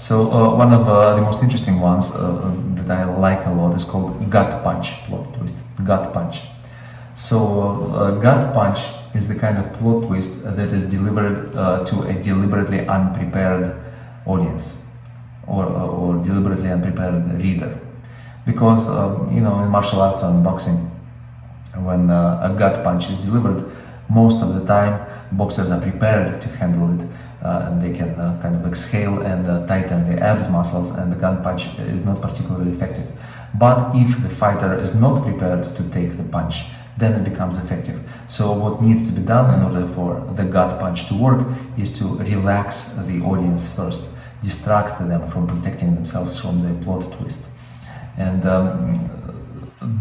So one of the most interesting ones that I like a lot is called gut punch plot twist. Gut punch. So gut punch is the kind of plot twist that is delivered to a deliberately unprepared audience or deliberately unprepared reader. Because in martial arts and boxing, when a gut punch is delivered, most of the time boxers are prepared to handle it, and they can kind of exhale and tighten the abs muscles, and the gut punch is not particularly effective. But if the fighter is not prepared to take the punch, then it becomes effective. So what needs to be done in order for the gut punch to work is to relax the audience first, distract them from protecting themselves from the plot twist. And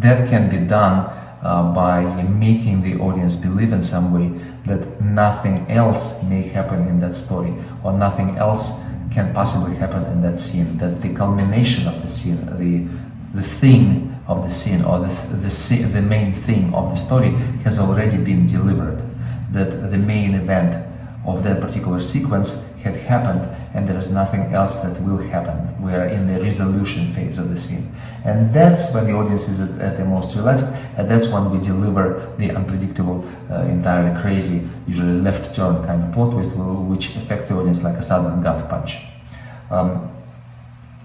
that can be done by making the audience believe in some way that nothing else may happen in that story, or nothing else can possibly happen in that scene, that the culmination of the scene, the thing of the scene, or the main thing of the story has already been delivered, that the main event of that particular sequence had happened, and there is nothing else that will happen. We are in the resolution phase of the scene. And that's when the audience is at the most relaxed, and that's when we deliver the unpredictable, entirely crazy, usually left turn kind of plot twist, which affects the audience like a sudden gut punch.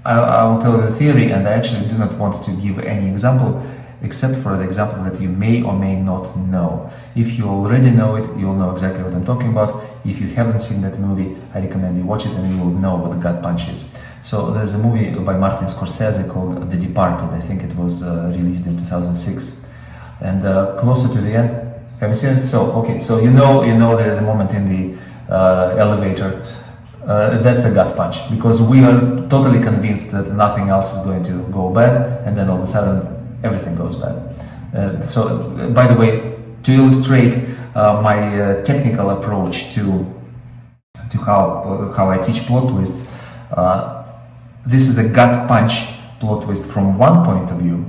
I will tell you the theory, and I actually do not want to give any example, except for the example that you may or may not know. If you already know it, you'll know exactly what I'm talking about. If you haven't seen that movie, I recommend you watch it, and you will know what the gut punch is. So there's a movie by Martin Scorsese called The Departed. I think it was released in 2006. And closer to the end, have you seen it? So, okay, so you know the moment in the elevator. That's a gut punch, because we are totally convinced that nothing else is going to go bad, and then all of a sudden everything goes bad. So, by the way, to illustrate my technical approach to how I teach plot twists, this is a gut punch plot twist from one point of view,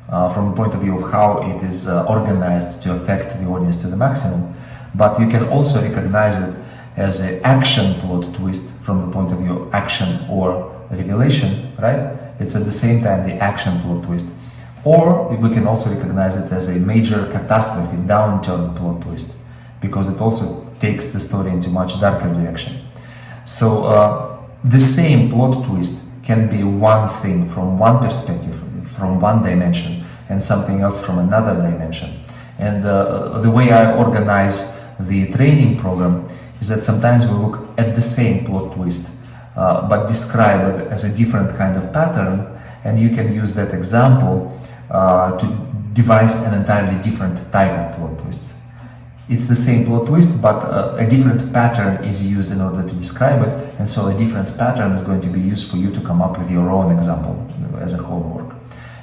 from the point of view of how it is organized to affect the audience to the maximum. But you can also recognize it as an action plot twist from the point of view of action or revelation, right? It's at the same time the action plot twist. Or we can also recognize it as a major catastrophe, downturn plot twist, because it also takes the story into much darker direction. So the same plot twist can be one thing from one perspective, from one dimension, and something else from another dimension. And the way I organize the training program is that sometimes we look at the same plot twist, but describe it as a different kind of pattern, and you can use that example to devise an entirely different type of plot twist. It's the same plot twist, but a different pattern is used in order to describe it, and so a different pattern is going to be used for you to come up with your own example as a homework.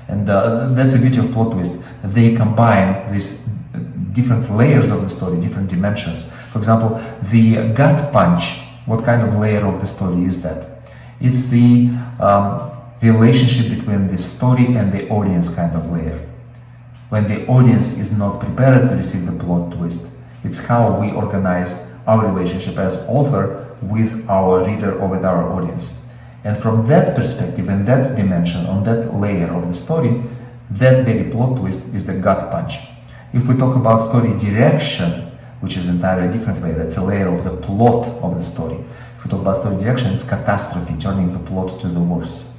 And that's the beauty of plot twist. They combine these different layers of the story, different dimensions. For example, the gut punch, what kind of layer of the story is that? It's the relationship between the story and the audience kind of layer. When the audience is not prepared to receive the plot twist, it's how we organize our relationship as author with our reader or with our audience. And from that perspective and that dimension, on that layer of the story, that very plot twist is the gut punch. If we talk about story direction, which is an entirely different layer, it's a layer of the plot of the story. If we talk about story direction, it's catastrophe, turning the plot to the worse.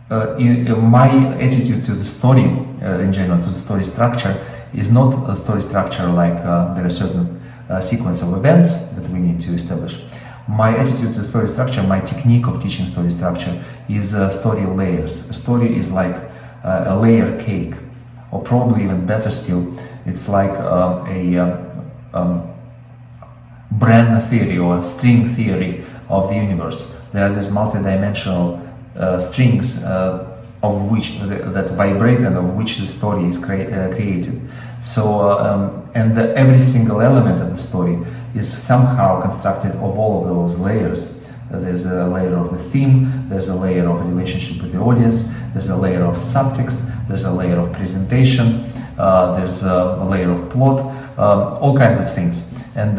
My attitude to the story in general, to the story structure, is not a story structure like there are certain sequence of events that we need to establish. My attitude to story structure, my technique of teaching story structure is story layers. A story is like a layer cake, or probably even better still, it's like a Bren theory or string theory of the universe. There are these multidimensional strings of which that vibrate and of which the story is created. So every single element of the story is somehow constructed of all of those layers. There's a layer of the theme, there's a layer of relationship with the audience, there's a layer of subtext, there's a layer of presentation, there's a layer of plot, all kinds of things. And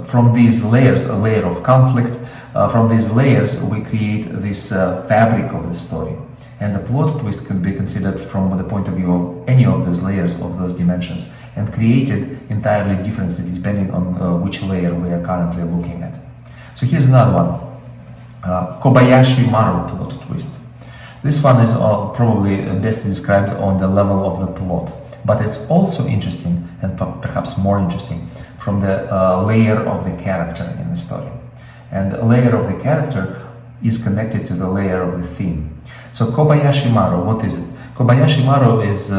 from these layers, a layer of conflict, From these layers, we create this fabric of the story. And the plot twist can be considered from the point of view of any of those layers, of those dimensions, and created entirely differently depending on which layer we are currently looking at. So here's another one, Kobayashi Maru plot twist. This one is probably best described on the level of the plot, but it's also interesting, and perhaps more interesting, from the layer of the character in the story. And the layer of the character is connected to the layer of the theme. So Kobayashi Maru, what is it? Kobayashi Maru is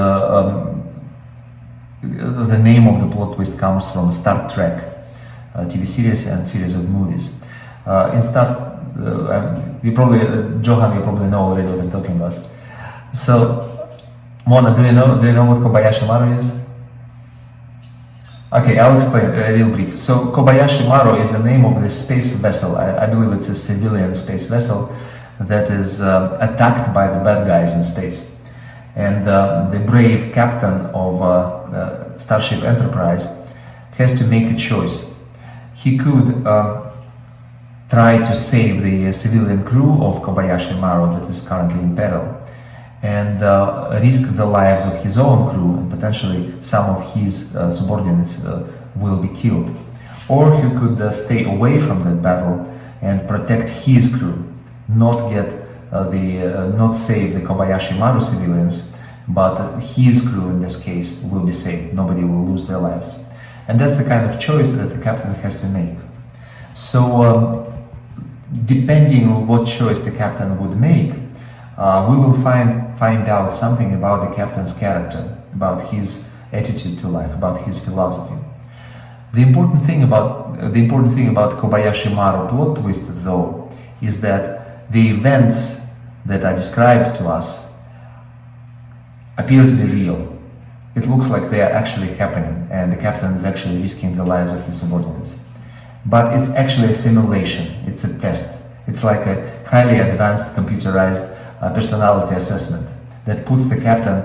the name of the plot twist comes from Star Trek TV series and series of movies. In Star, Johan, you probably know already what I'm talking about. So, Mona, do you know what Kobayashi Maru is? Okay, I'll explain real brief. So Kobayashi Maru is the name of the space vessel. I believe it's a civilian space vessel that is attacked by the bad guys in space. And the brave captain of Starship Enterprise has to make a choice. He could try to save the civilian crew of Kobayashi Maru that is currently in peril, and risk the lives of his own crew, and potentially some of his subordinates will be killed. Or he could stay away from that battle and protect his crew, not save the Kobayashi Maru civilians, but his crew in this case will be saved. Nobody will lose their lives. And that's the kind of choice that the captain has to make. So depending on what choice the captain would make, we will find out something about the captain's character, about his attitude to life, about his philosophy. The important thing about Kobayashi Maru plot twist, though, is that the events that are described to us appear to be real. It looks like they are actually happening, and the captain is actually risking the lives of his subordinates. But it's actually a simulation. It's a test. It's like a highly advanced computerized personality assessment that puts the captain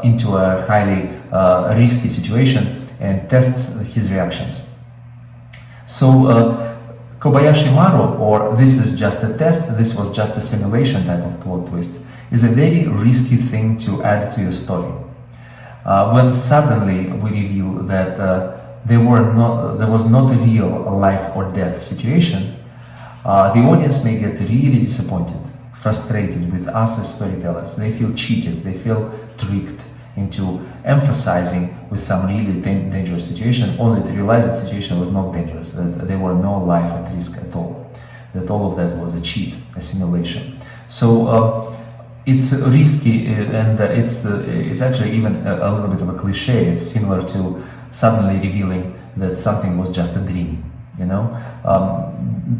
into a highly risky situation and tests his reactions. So Kobayashi Maru, or this is just a test, this was just a simulation type of plot twist, is a very risky thing to add to your story. When suddenly we reveal that there was not a real life or death situation, the audience may get really disappointed, frustrated with us as storytellers. They feel cheated, they feel tricked into emphasizing with some really dangerous situation, only to realize that situation was not dangerous, that there were no life at risk at all, that all of that was a cheat, a simulation. So it's risky, and it's actually even a little bit of a cliche. It's similar to suddenly revealing that something was just a dream. You know,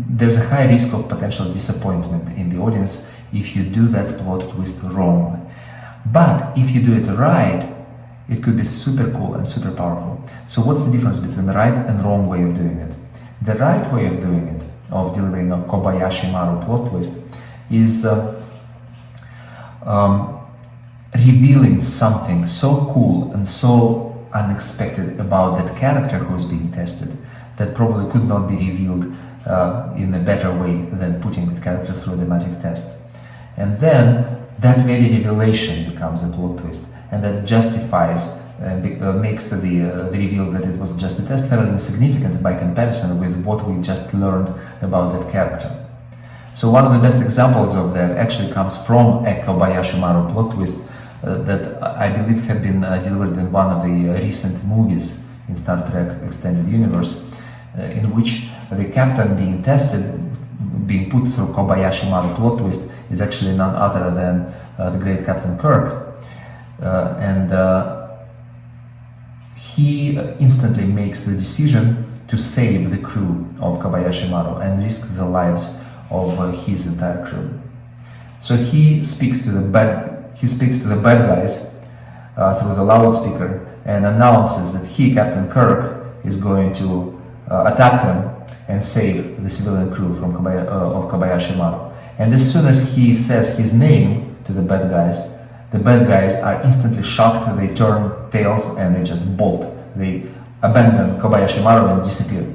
there's a high risk of potential disappointment in the audience if you do that plot twist wrong. But if you do it right, it could be super cool and super powerful. So what's the difference between the right and wrong way of doing it? The right way of doing it, of delivering a Kobayashi Maru plot twist, is revealing something so cool and so unexpected about that character who is being tested that probably could not be revealed in a better way than putting the character through a dramatic test. And then that very revelation becomes a plot twist, and that justifies and makes the reveal that it was just a test fairly insignificant by comparison with what we just learned about that character. So one of the best examples of that actually comes from a Kobayashi Maru plot twist that I believe had been delivered in one of the recent movies in Star Trek Extended Universe, in which the captain being tested, being put through Kobayashi Maru plot twist, is actually none other than the great Captain Kirk. And he instantly makes the decision to save the crew of Kobayashi Maru and risk the lives of his entire crew. So he speaks to the bad guys through the loudspeaker and announces that he, Captain Kirk, is going to attack them and save the civilian crew from of Kobayashi Maru. And as soon as he says his name to the bad guys are instantly shocked, they turn tails and they just bolt. They abandon Kobayashi Maru and disappear.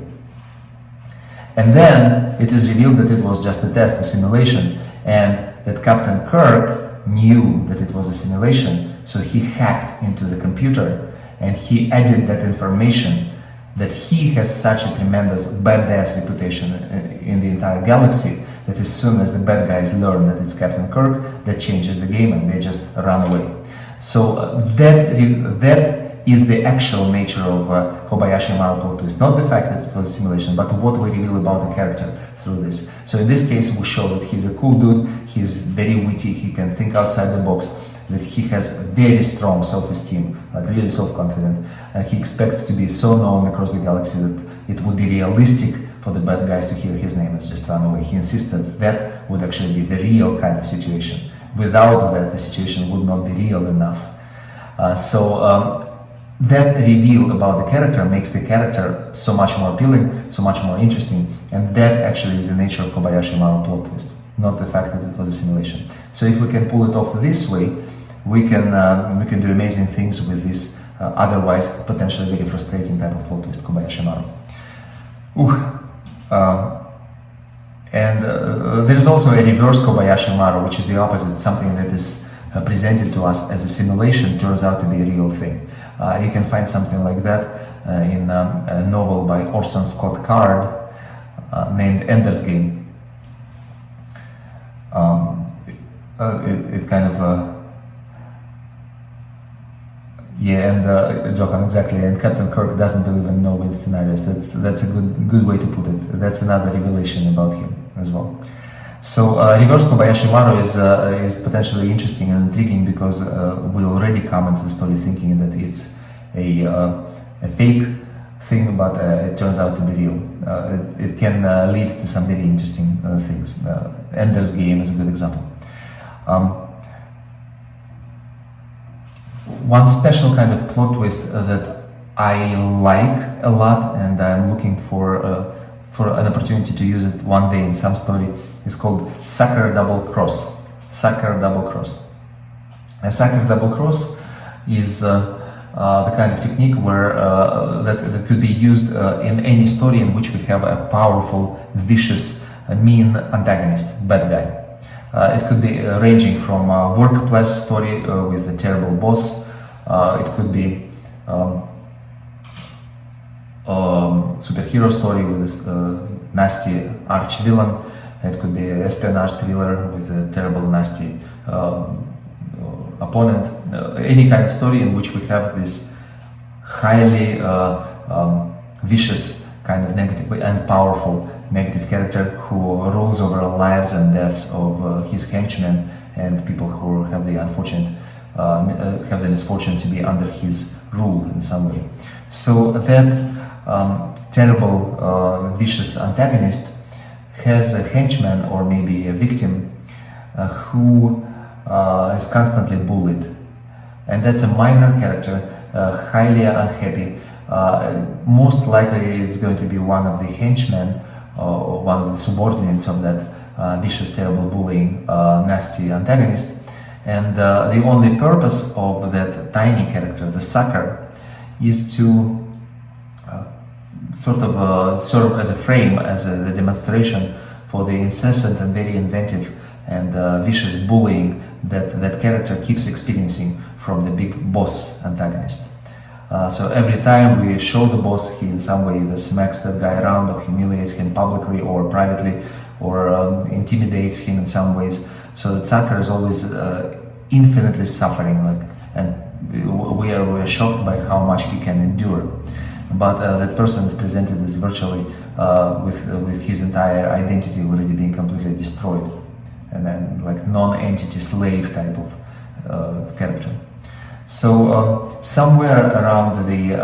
And then it is revealed that it was just a test, a simulation, and that Captain Kirk knew that it was a simulation, so he hacked into the computer and he added that information that he has such a tremendous badass reputation in the entire galaxy that as soon as the bad guys learn that it's Captain Kirk, that changes the game and they just run away. So that is the actual nature of Kobayashi Maru plot twist. Not the fact that it was a simulation, but what we reveal about the character through this. So in this case, we show that he's a cool dude, he's very witty, he can think outside the box, that he has very strong self-esteem, like really self-confident. He expects to be so known across the galaxy that it would be realistic for the bad guys to hear his name and just run away. He insisted that would actually be the real kind of situation. Without that, the situation would not be real enough. That reveal about the character makes the character so much more appealing, so much more interesting, and that actually is the nature of Kobayashi Maru plot twist, not the fact that it was a simulation. So if we can pull it off this way, we can do amazing things with this otherwise potentially very frustrating type of plot twist, Kobayashi Maru. There is also a reverse Kobayashi Maru, which is the opposite, something that is presented to us as a simulation turns out to be a real thing. You can find something like that in a novel by Orson Scott Card named Ender's Game. Johan, exactly, and Captain Kirk doesn't believe in no-win scenarios. That's a good way to put it. That's another revelation about him as well. So reverse Kobayashi Maru is potentially interesting and intriguing because we already come into the story thinking that it's a fake thing, but it turns out to be real. It can lead to some very interesting things. Ender's Game is a good example. One special kind of plot twist that I like a lot, and I'm looking for an opportunity to use it one day in some story, is called sucker double cross. Sucker double cross. A sucker double cross is the kind of technique where that could be used in any story in which we have a powerful, vicious, mean antagonist, bad guy. It could be ranging from a workplace story with a terrible boss. It could be superhero story with this nasty arch villain. It could be an espionage thriller with a terrible, nasty opponent. Any kind of story in which we have this highly vicious kind of negative and powerful negative character who rules over lives and deaths of his henchmen and people who have the misfortune to be under his rule in some way. So that terrible, vicious antagonist has a henchman or maybe a victim who is constantly bullied, and that's a minor character, highly unhappy. Most likely it's going to be one of the henchmen or one of the subordinates of that vicious, terrible, bullying, nasty antagonist. And the only purpose of that tiny character, the sucker, is to sort of serve as a frame, as a demonstration for the incessant and very inventive and vicious bullying that character keeps experiencing from the big boss antagonist. So every time we show the boss, he in some way either smacks that guy around or humiliates him publicly or privately or intimidates him in some ways. So that sucker is always infinitely suffering, and we are shocked by how much he can endure. But that person is presented as virtually with his entire identity already being completely destroyed, and then like non-entity slave type of character. So somewhere around the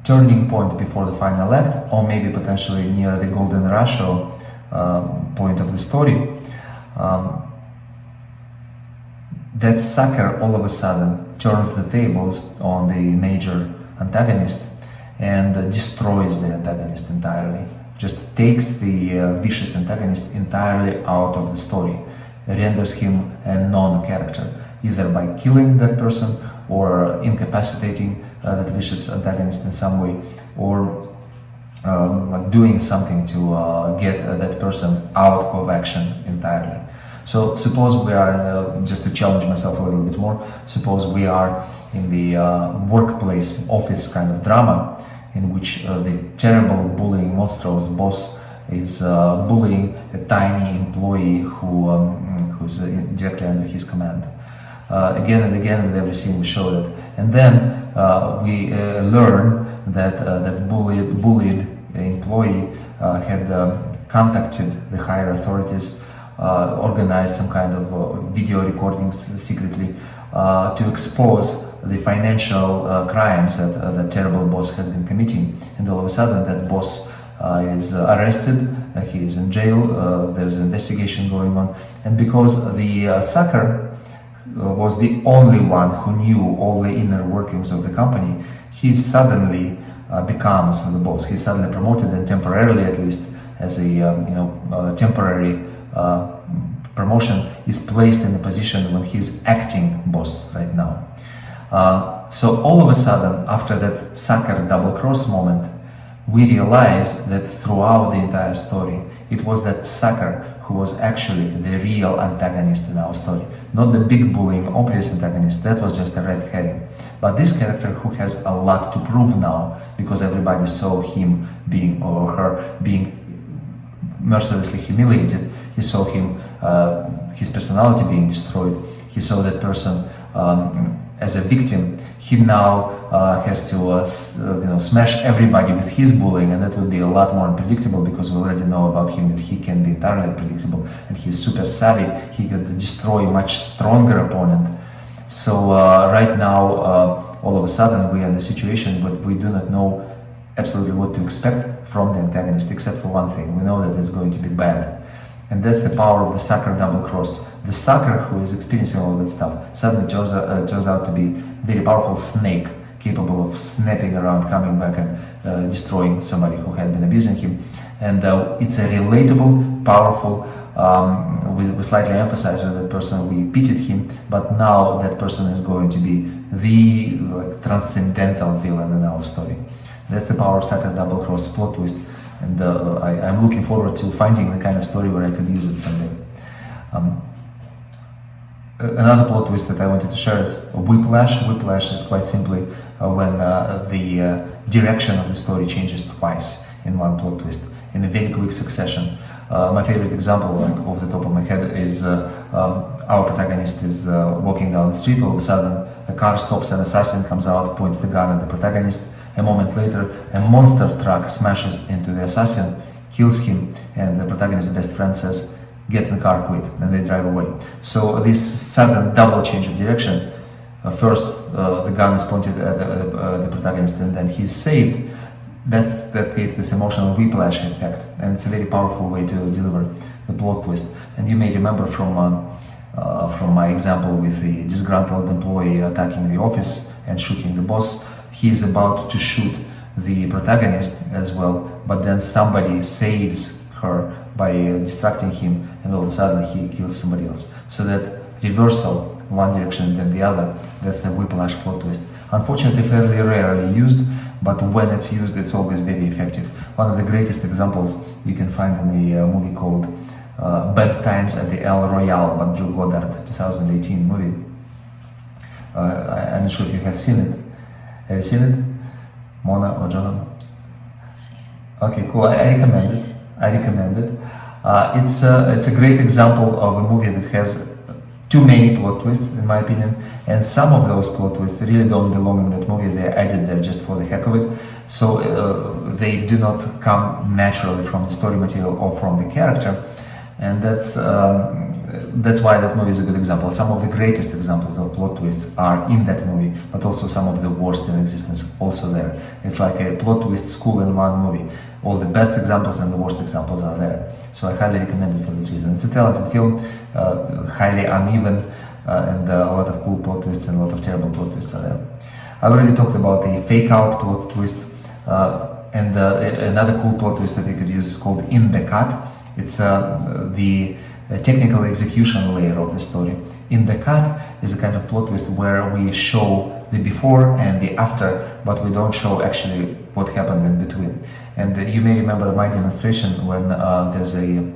turning point before the final act, or maybe potentially near the golden ratio point of the story, that sucker all of a sudden turns the tables on the major antagonist and destroys the antagonist entirely. Just takes the vicious antagonist entirely out of the story, renders him a non-character, either by killing that person or incapacitating that vicious antagonist in some way, or like doing something to get that person out of action entirely. So suppose we are, just to challenge myself a little bit more, suppose we are in the workplace office kind of drama in which the terrible bullying monstrous boss is bullying a tiny employee who's directly under his command. Again and again with every scene we show that. And then we learn that that bullied employee had contacted the higher authorities, organized some kind of video recordings secretly to expose the financial crimes that that terrible boss had been committing. And all of a sudden that boss is arrested, he is in jail, there's an investigation going on. And because the sucker was the only one who knew all the inner workings of the company, he suddenly becomes the boss. He's suddenly promoted, and temporarily, at least, as a temporary promotion, is placed in a position when he's acting boss right now. So all of a sudden, after that sucker double cross moment, we realize that throughout the entire story, it was that sucker who was actually the real antagonist in our story. Not the big bullying, obvious antagonist, that was just a red herring. But this character who has a lot to prove now, because everybody saw him being, or her being, mercilessly humiliated. He saw him, his personality being destroyed. He saw that person as a victim. He now has to smash everybody with his bullying, and that would be a lot more unpredictable, because we already know about him that he can be entirely unpredictable, and he's super savvy. He could destroy a much stronger opponent. So right now, all of a sudden, we are in a situation, but we do not know absolutely what to expect from the antagonist, except for one thing: we know that it's going to be bad. And that's the power of the sucker double cross. The sucker who is experiencing all that stuff suddenly turns out to be a very powerful snake, capable of snapping around, coming back and destroying somebody who had been abusing him. And it's a relatable, powerful, we slightly emphasize that person, we pitied him, but now that person is going to be the transcendental villain in our story. That's the power of sucker double cross plot twist. And I'm looking forward to finding the kind of story where I could use it someday. Another plot twist that I wanted to share is whiplash. Whiplash is quite simply when the direction of the story changes twice in one plot twist in a very quick succession. My favorite example, off the top of my head, is our protagonist is walking down the street. All of a sudden, a car stops, an assassin comes out, points the gun at the protagonist. A moment later, a monster truck smashes into the assassin, kills him, and the protagonist's best friend says, "Get in the car quick," and they drive away. So this sudden double change of direction, first the gun is pointed at the protagonist and then he's saved, that creates this emotional whiplash effect, and it's a very powerful way to deliver the plot twist. And you may remember from my example with the disgruntled employee attacking the office and shooting the boss. He is about to shoot the protagonist as well, but then somebody saves her by distracting him, and all of a sudden he kills somebody else. So that reversal, one direction then the other, that's the whiplash plot twist. Unfortunately, fairly rarely used, but when it's used, it's always very effective. One of the greatest examples you can find in a movie called Bad Times at the El Royale by Drew Goddard, 2018 movie. I'm not sure if you have seen it. Have you seen it, Mona or Jonathan? Okay, cool. I recommend it. It's a great example of a movie that has too many plot twists, in my opinion, and some of those plot twists really don't belong in that movie. They're added there just for the heck of it. So they do not come naturally from the story material or from the character, and that's why that movie is a good example. Some of the greatest examples of plot twists are in that movie, but also some of the worst in existence also there. It's like a plot twist school in one movie. All the best examples and the worst examples are there. So I highly recommend it for that reason. It's a talented film, highly uneven, and a lot of cool plot twists and a lot of terrible plot twists are there. I already talked about the fake out plot twist, and another cool plot twist that you could use is called in the cut. It's the technical execution layer of the story. In the cut is a kind of plot twist where we show the before and the after, but we don't show actually what happened in between. And you may remember my demonstration when there's a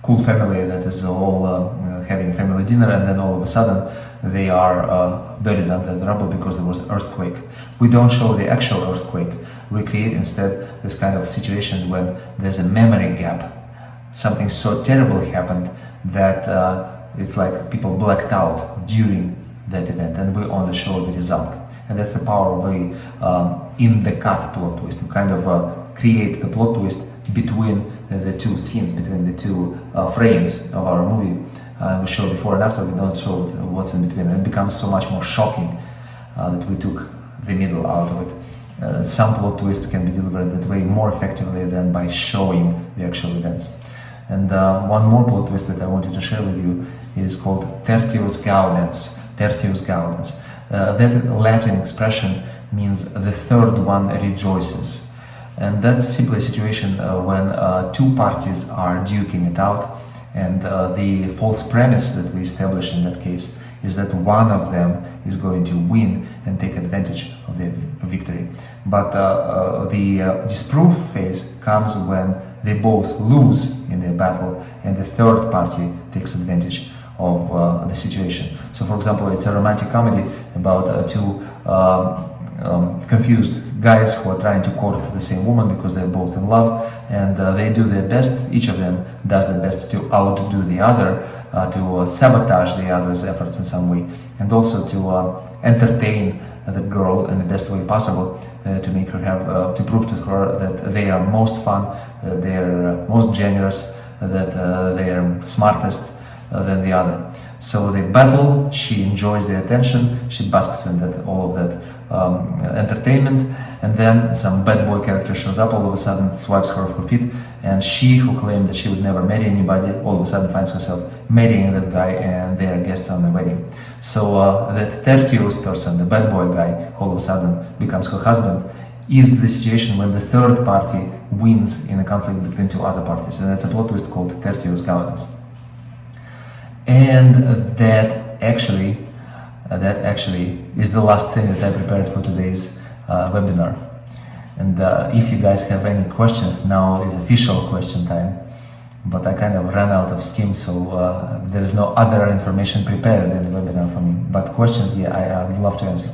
cool family that is all having family dinner, and then all of a sudden they are buried under the rubble because there was an earthquake. We don't show the actual earthquake. We create instead this kind of situation when there's a memory gap. Something so terrible happened that it's like people blacked out during that event, and we only show the result. And that's the power of a in the cut plot twist, to kind of create the plot twist between the two scenes, between the two frames of our movie. We show before and after, we don't show what's in between, and it becomes so much more shocking that we took the middle out of it. Some plot twists can be delivered that way more effectively than by showing the actual events. And one more plot twist that I wanted to share with you is called tertius gaudens. Tertius gaudens. That Latin expression means the third one rejoices. And that's simply a situation when two parties are duking it out, and the false premise that we establish in that case is that one of them is going to win and take advantage of the victory. But the disproof phase comes when they both lose in their battle and the third party takes advantage of the situation. So for example, it's a romantic comedy about two confused guys who are trying to court the same woman because they're both in love, and they do their best. Each of them does their best to outdo the other, to sabotage the other's efforts in some way, and also to entertain the girl in the best way possible, to make her have, to prove to her that they are most fun, they're most generous, that they are smartest than the other. So they battle, she enjoys the attention, she basks in that, all of that entertainment, and then some bad boy character shows up all of a sudden, swipes her off her feet, and she, who claimed that she would never marry anybody, all of a sudden finds herself marrying that guy, and they are guests on the wedding. So that tertius person, the bad boy guy, all of a sudden becomes her husband, is the situation when the third party wins in a conflict between two other parties, and that's a plot twist called tertius gaudens. And that actually is the last thing that I prepared for today's webinar. And if you guys have any questions, now is official question time. But I kind of ran out of steam, so there is no other information prepared in the webinar for me. But questions, yeah, I would love to answer.